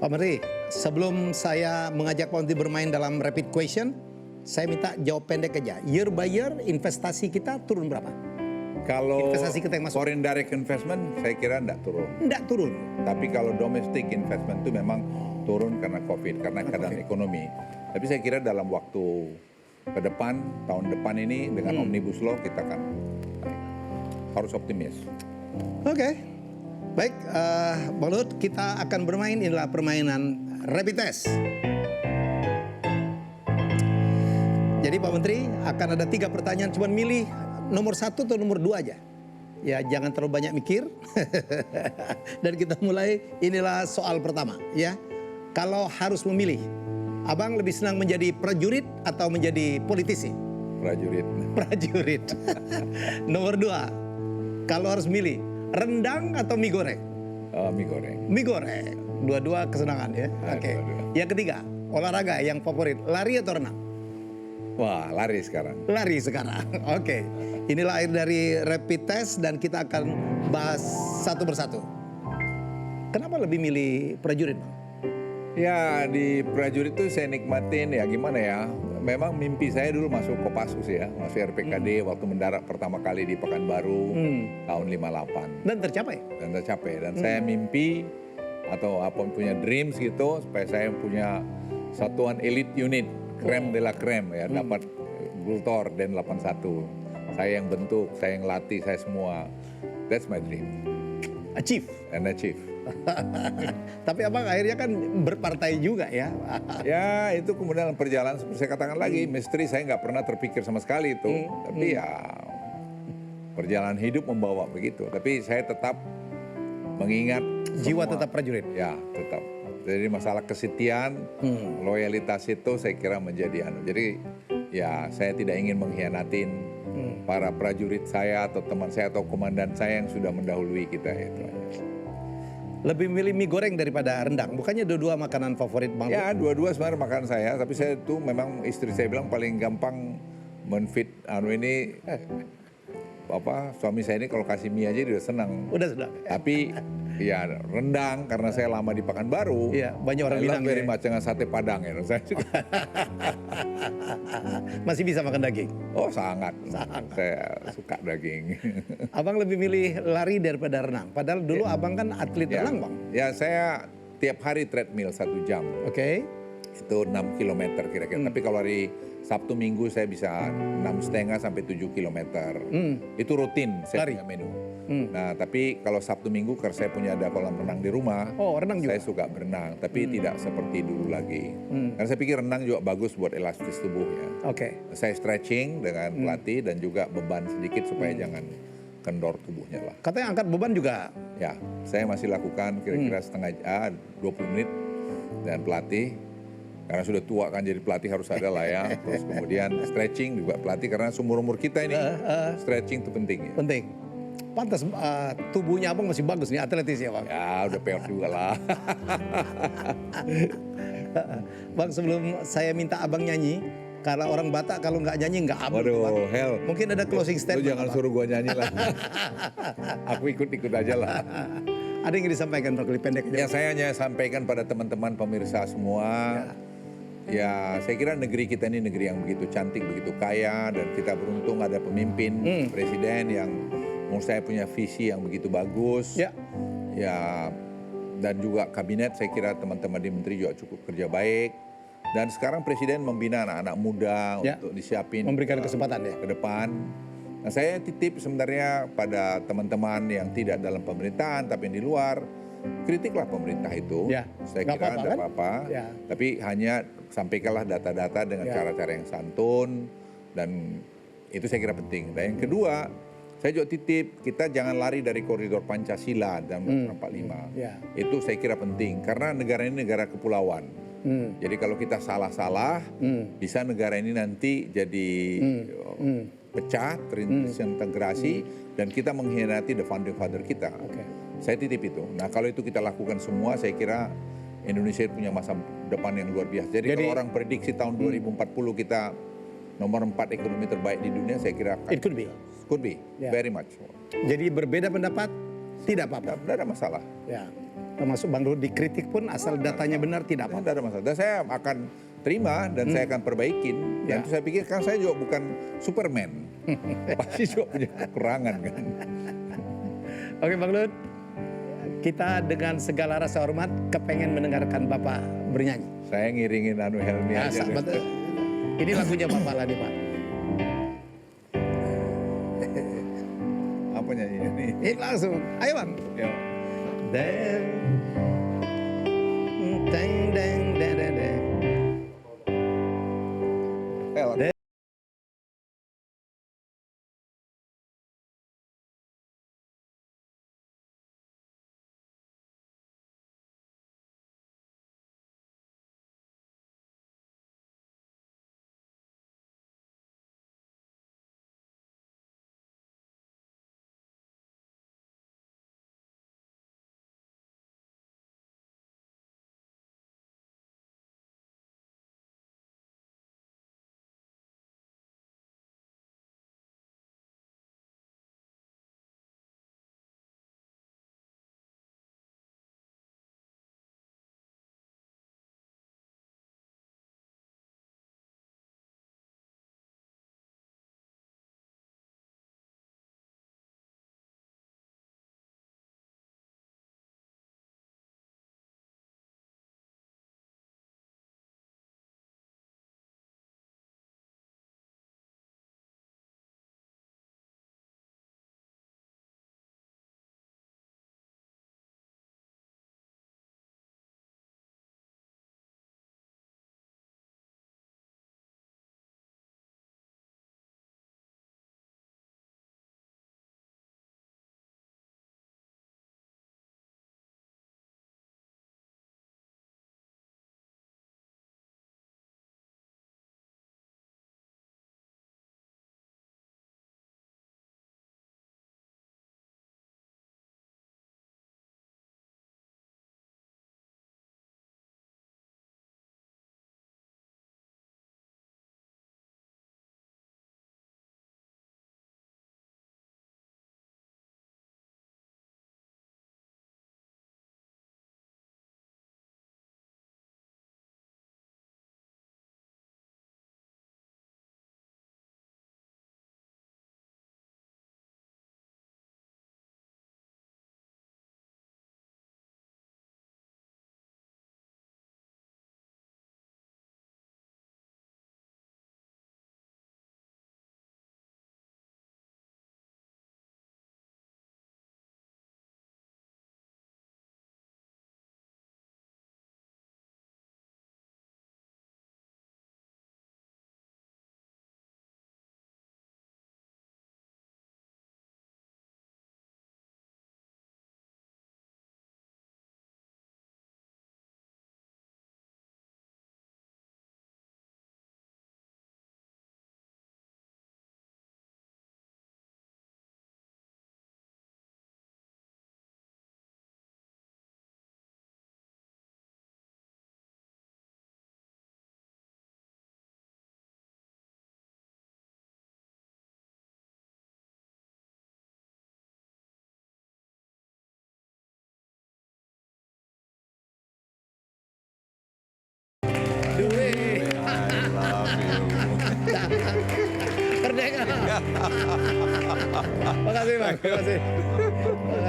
Pak Menteri, sebelum saya mengajak Pak Menteri bermain dalam rapid question, saya minta jawab pendek aja. Year by year investasi kita turun berapa? Kalau Investasi kita yang masuk. foreign direct investment saya kira enggak turun. Enggak turun. Tapi kalau domestic investment itu memang turun karena COVID, karena keadaan ekonomi. Tapi saya kira dalam waktu ke depan, tahun depan ini dengan Omnibus Law kita akan harus optimis. Oke. Baik, Bang Luhut, kita akan bermain, inilah permainan rapid test. Jadi Pak Menteri akan ada 3 pertanyaan, cuman milih nomor 1 atau nomor 2 aja. Ya jangan terlalu banyak mikir. Dan kita mulai, inilah soal pertama ya. Kalau harus memilih, Abang lebih senang menjadi prajurit atau menjadi politisi? Prajurit. Prajurit. Nomor 2, kalau harus milih, rendang atau mie goreng? Mie goreng. Mie goreng. Dua-dua kesenangan ya. Oke. dua-dua. Yang ketiga, olahraga yang favorit, lari atau renang? Wah, lari sekarang. Lari sekarang. Oke. Inilah akhir dari rapid test dan kita akan bahas satu persatu. Kenapa lebih milih prajurit, Bang? Ya, di prajurit itu saya nikmatin ya gimana ya. Memang mimpi saya dulu masuk Kopassus ya, masuk RPKD waktu mendarat pertama kali di Pekanbaru tahun 58. Dan tercapai? Dan tercapai. Dan saya mimpi atau apa punya dreams gitu supaya saya punya satuan elite unit creme de la creme ya, dapat Gultor Den 81. Saya yang bentuk, saya yang latih, saya semua. That's my dream. Achieve. And achieve. Tapi Abang akhirnya kan berpartai juga ya. Ya itu kemudian perjalanan seperti saya katakan lagi, misteri saya nggak pernah terpikir sama sekali itu. Tapi ya perjalanan hidup membawa begitu. Tapi saya tetap mengingat Jiwa semua. tetap prajurit. Ya tetap. Jadi masalah kesetiaan, loyalitas itu saya kira menjadi Jadi ya saya tidak ingin mengkhianatin para prajurit saya atau teman saya atau komandan saya yang sudah mendahului kita itu aja. Lebih milih mie goreng daripada rendang. Bukannya dua-dua makanan favorit Bang Luhut? Ya dua-dua sebenarnya makanan saya, tapi saya tuh memang istri saya bilang paling gampang menfit suami saya ini kalau kasih mie aja dia udah senang. Udah sudah. Tapi ya rendang karena saya lama di Pekanbaru. Iya, banyak orang bilang very ya. much dengan sate Padang ya. Saya juga. Masih bisa makan daging. Oh sangat. Saya suka daging. Abang lebih milih lari daripada renang. Padahal dulu Abang kan atlet Ya. renang, Bang. Ya saya tiap hari treadmill 1 jam. Oke. Itu 6 kilometer kira-kira. Tapi kalau hari Sabtu Minggu saya bisa 6,5 sampai 7 kilometer. Itu rutin saya Lari. punya menu. Nah tapi kalau Sabtu Minggu karena saya punya ada kolam renang di rumah. Oh, renang juga. Saya suka berenang, tapi tidak seperti dulu lagi. Karena saya pikir renang juga bagus buat elastis tubuh ya. Oke. Saya stretching dengan pelatih dan juga beban sedikit supaya jangan kendor tubuhnya lah. Katanya angkat beban juga. Ya, saya masih lakukan kira-kira 20 menit dan pelatih. Karena sudah tua kan jadi pelatih harus ada lah ya. Terus kemudian stretching juga pelatih karena seumur-umur kita ini stretching itu penting ya. Penting. Pantas tubuhnya Abang masih bagus nih, atletis ya Bang. Ya udah peot juga lah. Bang, sebelum saya minta Abang nyanyi, karena orang Batak kalau nggak nyanyi nggak Abang. Waduh, Bang. hell. Mungkin ada closing Lu statement. jangan Abang. suruh gua nyanyi lah. Aku ikut-ikut aja lah. Ada yang disampaikan Bang, pendek aja. Ya saya hanya sampaikan pada teman-teman pemirsa semua. Ya saya kira negeri kita ini negeri yang begitu cantik, begitu kaya. Dan kita beruntung ada pemimpin, presiden yang menurut saya punya visi yang begitu bagus. Ya. Ya, dan juga kabinet saya kira teman-teman di menteri juga cukup kerja baik. Dan sekarang presiden membina anak-anak muda Ya. untuk disiapin Memberikan kesempatan ya. ke depan. Nah saya titip sebenarnya pada teman-teman yang tidak dalam pemerintahan tapi yang di luar, kritiklah pemerintah itu. Ya, Saya nggak kira apa-apa, ada kan? apa-apa. Ya. Tapi hanya sampaikanlah data-data dengan Ya. cara-cara yang santun dan itu saya kira penting. Dan yang kedua, saya juga titip kita jangan lari dari koridor Pancasila dan 45. Ya. Itu saya kira penting karena negara ini negara kepulauan. Jadi kalau kita salah-salah, bisa negara ini nanti jadi pecah, terintegrasi, dan kita mengkhianati the founding father kita. Oke. Saya titip itu. Nah kalau itu kita lakukan semua, saya kira Indonesia punya masa depan yang luar biasa. Jadi kalau orang prediksi tahun 2040 kita nomor 4 ekonomi terbaik di dunia, saya kira akan. It could be. Could be, Ya. very much. Jadi berbeda pendapat tidak apa-apa. Tidak ada masalah. Ya. termasuk Bang Luhut dikritik pun asal datanya benar tidak apa-apa. Tidak ada masalah. Dan saya akan terima dan saya akan perbaikin. Dan Ya. itu saya pikir kan saya juga bukan Superman. Pasti juga punya kekurangan kan. Oke Bang Luhut, kita dengan segala rasa hormat kepengen mendengarkan Bapak bernyanyi. Saya ngiringin Anu Helmi Ya, aja. sahabat, ini lagunya Bapak lah nih Pak. Apa nyanyinya nih? Ini langsung, ayo Bang. Ya. Deng, deng, deng, deng, deng, deng. Eh, Duit, I love you. merdeka. Makasih Bang, makasih. Makasih.